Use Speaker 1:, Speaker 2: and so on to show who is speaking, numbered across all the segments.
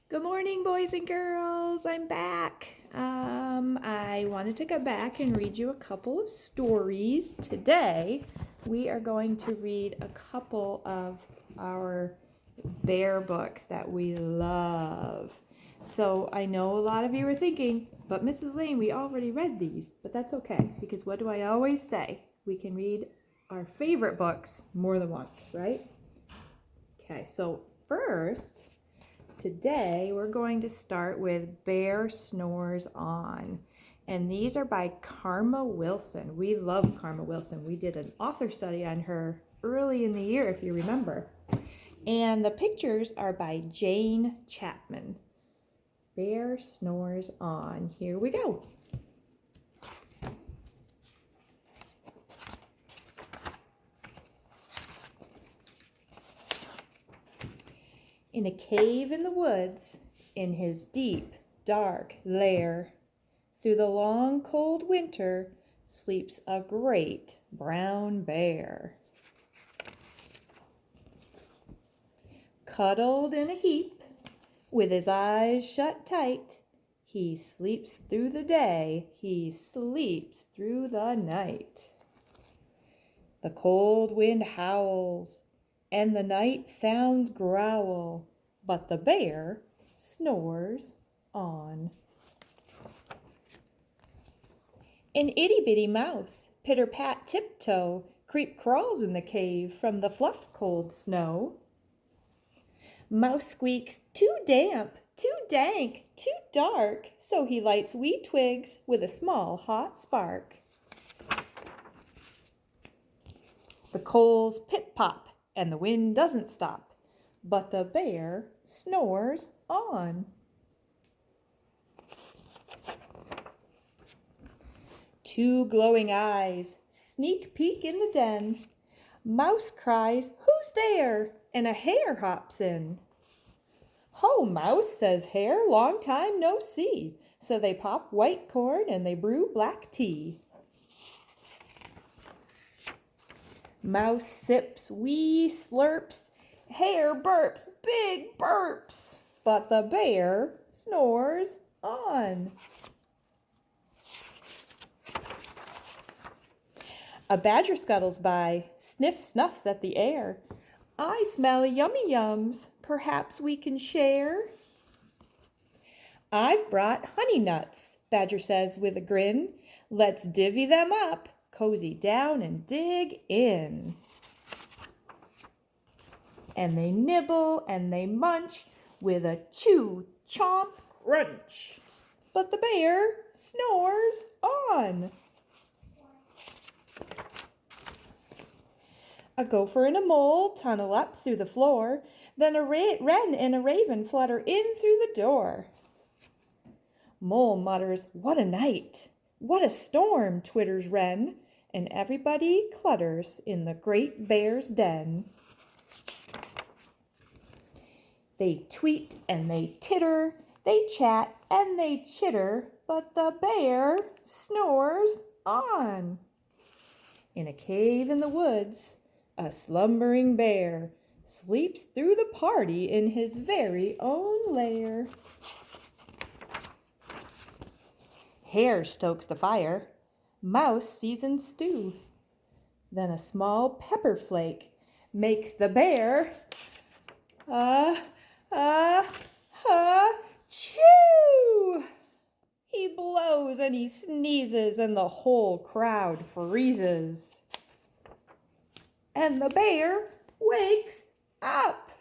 Speaker 1: Good morning, boys and girls. I'm back. I wanted to go back and read you a couple of stories. Today, we are going to read a couple of our bear books that we love. So I know a lot of you are thinking, but Mrs. Lane, we already read these, but that's okay, because what do I always say? We can read our favorite books more than once, right? Okay, so first, today we're going to start with Bear Snores On. And these are by Karma Wilson. We love Karma Wilson. We did an author study on her early in the year, if you remember. And the pictures are by Jane Chapman. Bear Snores On. Here we go. In a cave in the woods, in his deep, dark lair, through the long, cold winter, sleeps a great brown bear. Cuddled in a heap, with his eyes shut tight, he sleeps through the day, he sleeps through the night. The cold wind howls, and the night sounds growl, but the bear snores on. An itty-bitty mouse, pitter-pat tiptoe, creep-crawls in the cave from the fluff-cold snow. Mouse squeaks, too damp, too dank, too dark, so he lights wee twigs with a small hot spark. The coals pit-pop, and the wind doesn't stop, but the bear snores on. Two glowing eyes sneak peek in the den. Mouse cries, "Who's there?" and a hare hops in. "Ho, Mouse," says Hare, "long time no see." So they pop white corn and they brew black tea. Mouse sips wee slurps, Hare burps big burps, but the bear snores on. A badger scuttles by, sniffs at the air. "I smell yummy yums, perhaps we can share." "I've brought honey nuts," Badger says with a grin. "Let's divvy them up, cozy down and dig in." And they nibble and they munch with a chew, chomp, crunch. But the bear snores on. A gopher and a mole tunnel up through the floor. Then a wren and a raven flutter in through the door. Mole mutters, "What a night! What a storm!" twitters wren, and everybody clutters in the great bear's den. They tweet and they titter, they chat and they chitter, but the bear snores on. In a cave in the woods, a slumbering bear sleeps through the party in his very own lair. Hare stokes the fire, Mouse seasons stew. Then a small pepper flake makes the bear chew! He blows and he sneezes and the whole crowd freezes. And the bear wakes up.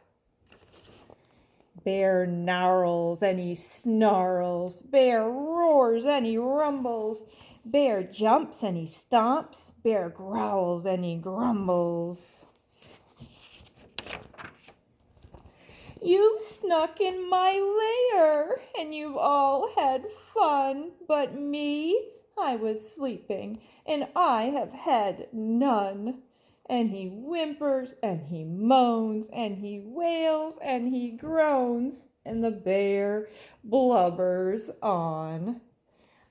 Speaker 1: Bear gnarls and he snarls. Bear roars and he rumbles. Bear jumps and he stomps. Bear growls and he grumbles. "You've snuck in my lair and you've all had fun, but me, I was sleeping and I have had none." And he whimpers and he moans and he wails and he groans, and the bear blubbers on.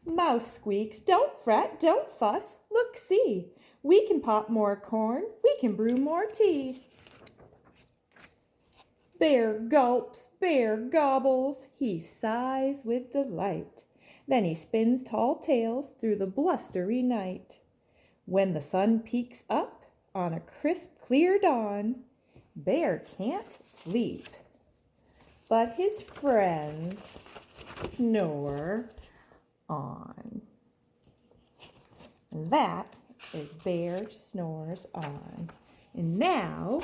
Speaker 1: Mouse squeaks, "Don't fret, don't fuss, look, see, we can pop more corn, we can brew more tea." Bear gulps, bear gobbles, he sighs with delight. Then he spins tall tales through the blustery night. When the sun peeks up on a crisp, clear dawn, Bear can't sleep, but his friends snore on. And that is Bear Snores On. And now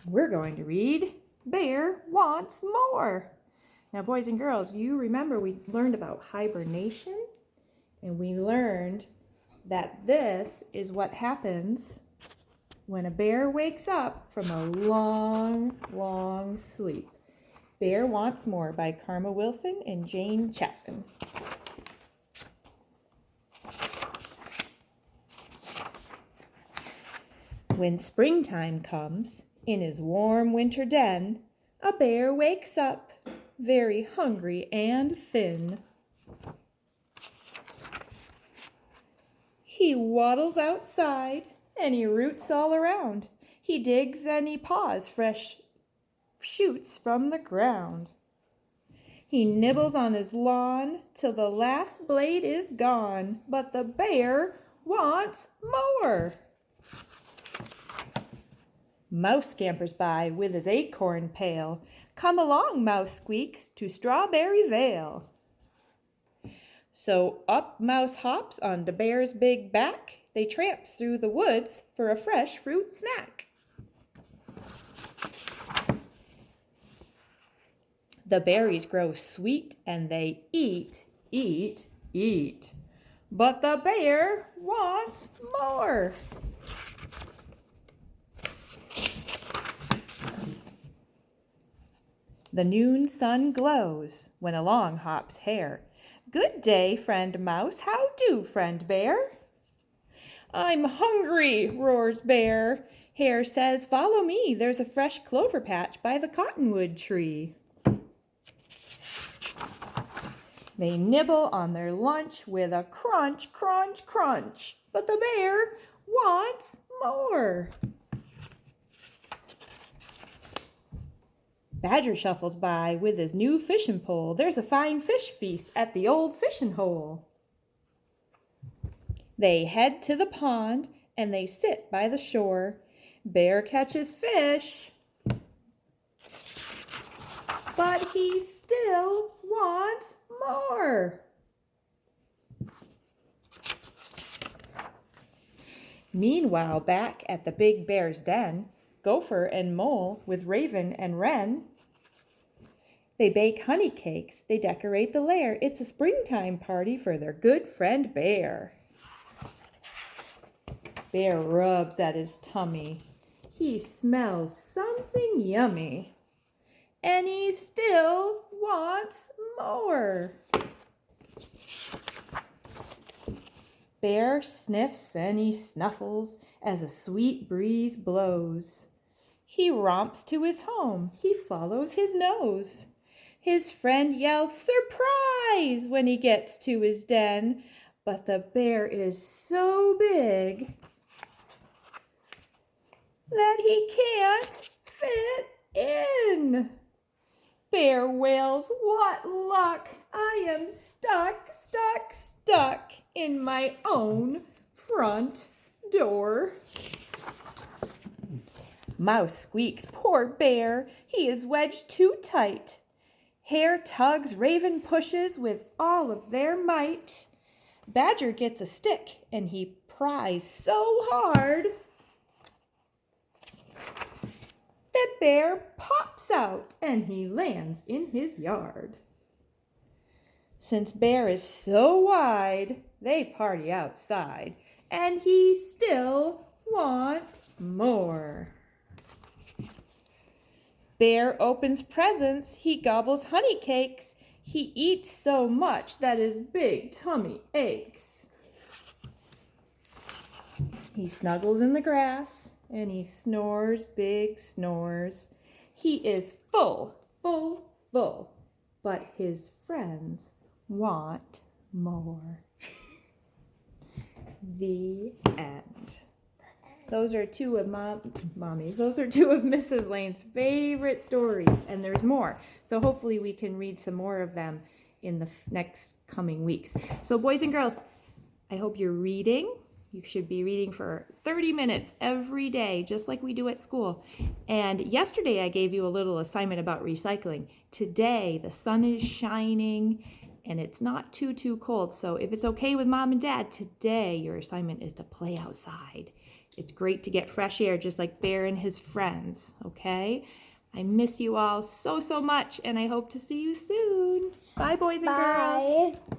Speaker 1: we're going to read Bear Wants More. Now, boys and girls, you remember we learned about hibernation, and we learned that this is what happens when a bear wakes up from a long, long sleep. Bear Wants More by Karma Wilson and Jane Chapman. When springtime comes, in his warm winter den, a bear wakes up, very hungry and thin. He waddles outside, and he roots all around. He digs and he paws fresh shoots from the ground. He nibbles on his lawn till the last blade is gone, but the bear wants more. Mouse scampers by with his acorn pail. Come along, Mouse squeaks, to Strawberry Vale. So up Mouse hops on the bear's big back. They tramp through the woods for a fresh fruit snack. The berries grow sweet and they eat, eat, eat. But the bear wants more. The noon sun glows when along hops Hare. Good day, friend Mouse. How do, friend Bear? I'm hungry, roars Bear. Hare says, follow me. There's a fresh clover patch by the cottonwood tree. They nibble on their lunch with a crunch, crunch, crunch. But the bear wants more. Badger shuffles by with his new fishing pole. There's a fine fish feast at the old fishing hole. They head to the pond and they sit by the shore. Bear catches fish, but he still wants more. Meanwhile, back at the big bear's den, Gopher and Mole with Raven and Wren, they bake honey cakes, they decorate the lair. It's a springtime party for their good friend Bear. Bear rubs at his tummy. He smells something yummy. And he still wants more. Bear sniffs and he snuffles as a sweet breeze blows. He romps to his home. He follows his nose. His friend yells surprise when he gets to his den, but the bear is so big that he can't fit in. Bear wails, what luck! I am stuck, stuck, stuck in my own front door. Mouse squeaks, poor bear, he is wedged too tight. Hare tugs, Raven pushes with all of their might. Badger gets a stick and he pries so hard that Bear pops out and he lands in his yard. Since Bear is so wide, they party outside, and he still wants more. Bear opens presents, he gobbles honey cakes, he eats so much that his big tummy aches. He snuggles in the grass, and he snores big snores. He is full, full, full, but his friends want more. The end. Those are two of Mommy's. Those are two of Mrs. Lane's favorite stories, and there's more. So hopefully we can read some more of them in the next coming weeks. So boys and girls, I hope you're reading. You should be reading for 30 minutes every day, just like we do at school. And yesterday I gave you a little assignment about recycling. Today the sun is shining and it's not too cold. So if it's okay with Mom and Dad, today your assignment is to play outside. It's great to get fresh air just like Bear and his friends, okay? I miss you all so much and I hope to see you soon. Bye, boys and girls.
Speaker 2: Bye.